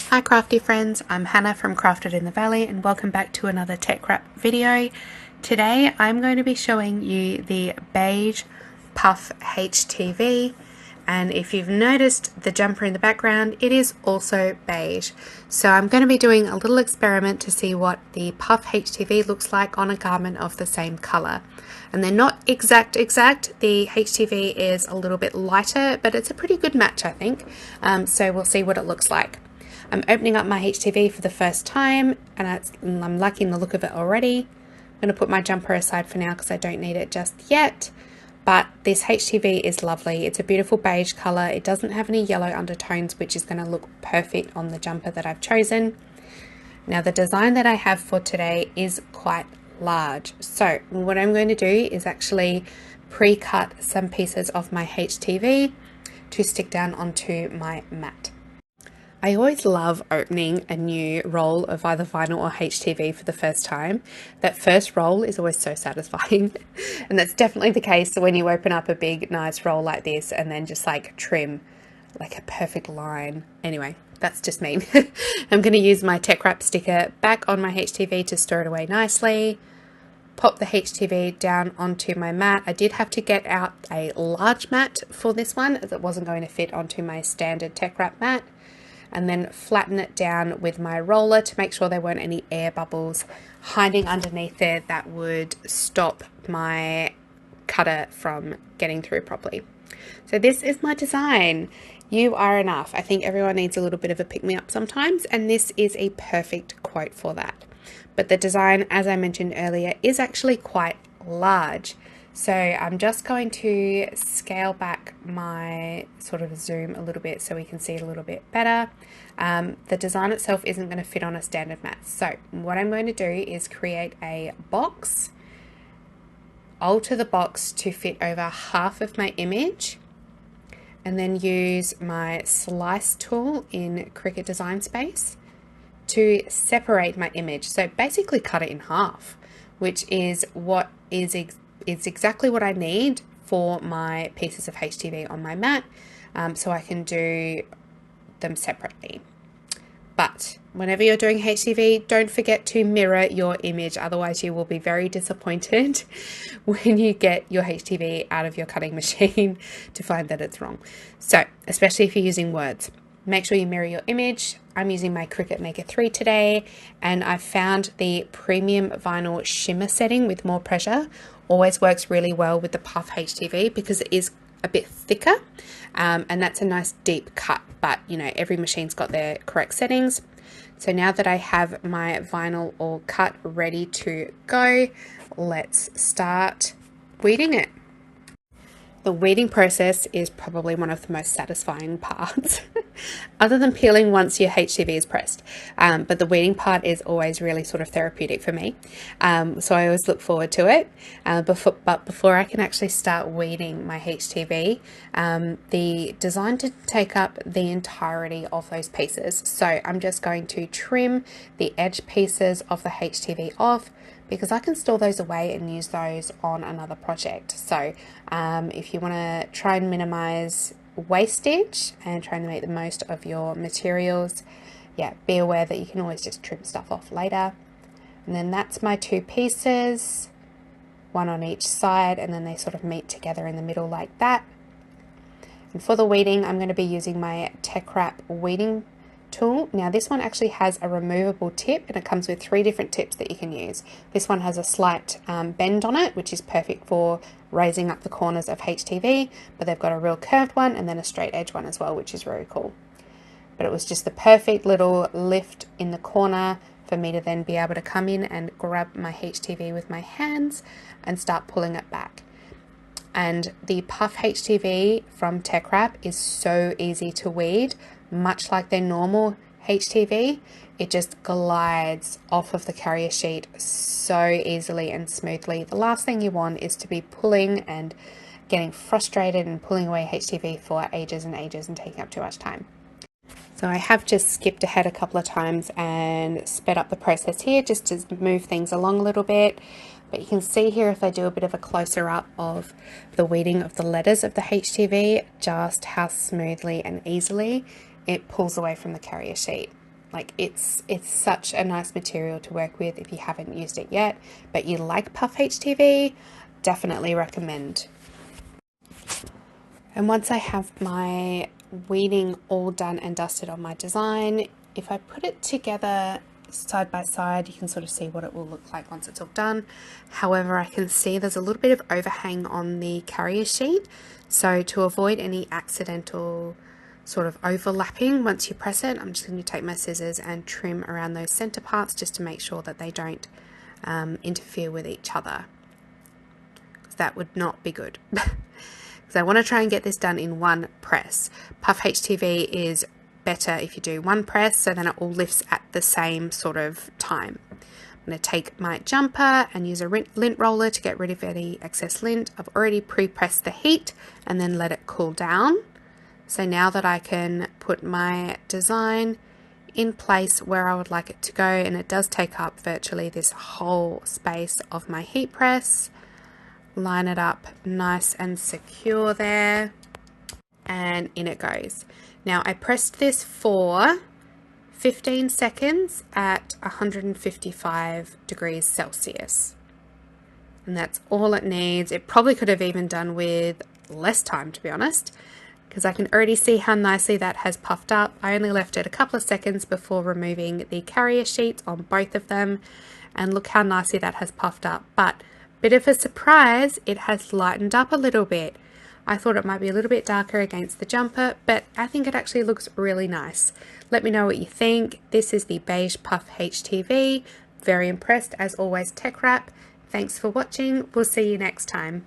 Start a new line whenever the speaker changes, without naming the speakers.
Hi crafty friends, I'm Hannah from Crafted in the Valley and welcome back to another TeckWrap video. Today I'm going to be showing you the Beige Puff HTV, and if you've noticed the jumper in the background, it is also beige. So I'm going to be doing a little experiment to see what the Puff HTV looks like on a garment of the same colour. And they're not exact, the HTV is a little bit lighter, but it's a pretty good match I think, so we'll see what it looks like. I'm opening up my HTV for the first time and I'm liking the look of it already. I'm going to put my jumper aside for now because I don't need it just yet. But this HTV is lovely. It's a beautiful beige colour. It doesn't have any yellow undertones, which is going to look perfect on the jumper that I've chosen. Now the design that I have for today is quite large. So what I'm going to do is actually pre-cut some pieces of my HTV to stick down onto my mat. I always love opening a new roll of either vinyl or HTV for the first time. That first roll is always so satisfying. And that's definitely the case when you open up a big nice roll like this and then just like trim like a perfect line. Anyway, that's just me. I'm going to use my TeckWrap sticker back on my HTV to store it away nicely. Pop the HTV down onto my mat. I did have to get out a large mat for this one as it wasn't going to fit onto my standard TeckWrap mat. And then flatten it down with my roller to make sure there weren't any air bubbles hiding underneath there that would stop my cutter from getting through properly. So this is my design. You are enough. I think everyone needs a little bit of a pick-me-up sometimes, and this is a perfect quote for that. But the design, as I mentioned earlier, is actually quite large. So I'm just going to scale back my sort of zoom a little bit so we can see it a little bit better. The design itself isn't going to fit on a standard mat. So what I'm going to do is create a box, alter the box to fit over half of my image, and then use my slice tool in Cricut Design Space to separate my image. So basically cut it in half, which is what is exactly what I need for my pieces of HTV on my mat, so I can do them separately. But whenever you're doing HTV, don't forget to mirror your image, otherwise you will be very disappointed when you get your HTV out of your cutting machine to find that it's wrong. So especially if you're using words, make sure you mirror your image. I'm using my Cricut Maker 3 today, and I've found the premium vinyl shimmer setting with more pressure always works really well with the Puff HTV because it is a bit thicker, and that's a nice deep cut, but you know, every machine's got their correct settings. So now that I have my vinyl all cut ready to go, let's start weeding it. The weeding process is probably one of the most satisfying parts, other than peeling once your HTV is pressed. But the weeding part is always really sort of therapeutic for me. So I always look forward to it. But before I can actually start weeding my HTV, the design didn't take up the entirety of those pieces. So I'm just going to trim the edge pieces of the HTV off, because I can store those away and use those on another project. So if you want to try and minimize wastage and trying to make the most of your materials, yeah, be aware that you can always just trim stuff off later. And then that's my two pieces, one on each side, and then they sort of meet together in the middle like that. And for the weeding, I'm going to be using my TeckWrap weeding tool. Now this one actually has a removable tip, and it comes with 3 different tips that you can use. This one has a slight bend on it, which is perfect for raising up the corners of HTV, but they've got a real curved one and then a straight edge one as well, which is very cool. But it was just the perfect little lift in the corner for me to then be able to come in and grab my HTV with my hands and start pulling it back. And the Puff HTV from TeckWrap is so easy to weed, much like their normal HTV. It just glides off of the carrier sheet so easily and smoothly. The last thing you want is to be pulling and getting frustrated and pulling away HTV for ages and ages and taking up too much time. So I have just skipped ahead a couple of times and sped up the process here just to move things along a little bit. But you can see here, if I do a bit of a closer up of the weeding of the letters of the HTV, just how smoothly and easily it pulls away from the carrier sheet. Like it's such a nice material to work with if you haven't used it yet, but you like puff HTV, definitely recommend. And once I have my weeding all done and dusted on my design, if I put it together side by side, you can sort of see what it will look like once it's all done. However, I can see there's a little bit of overhang on the carrier sheet, so to avoid any accidental sort of overlapping once you press it, I'm just going to take my scissors and trim around those center parts just to make sure that they don't interfere with each other, because that would not be good. Because I want to try and get this done in one press. Puff HTV is better if you do one press, so then it all lifts at the same sort of time. I'm going to take my jumper and use a lint roller to get rid of any excess lint. I've already pre-pressed the heat and then let it cool down. So now that I can put my design in place where I would like it to go, and it does take up virtually this whole space of my heat press, line it up nice and secure there, and in it goes. Now I pressed this for 15 seconds at 155 degrees Celsius, and that's all it needs. It probably could have even done with less time, to be honest, because I can already see how nicely that has puffed up. I only left it a couple of seconds before removing the carrier sheets on both of them, and look how nicely that has puffed up. But bit of a surprise, it has lightened up a little bit. I thought it might be a little bit darker against the jumper, but I think it actually looks really nice. Let me know what you think. This is the Beige Puff HTV. Very impressed, as always, TeckWrap. Thanks for watching. We'll see you next time.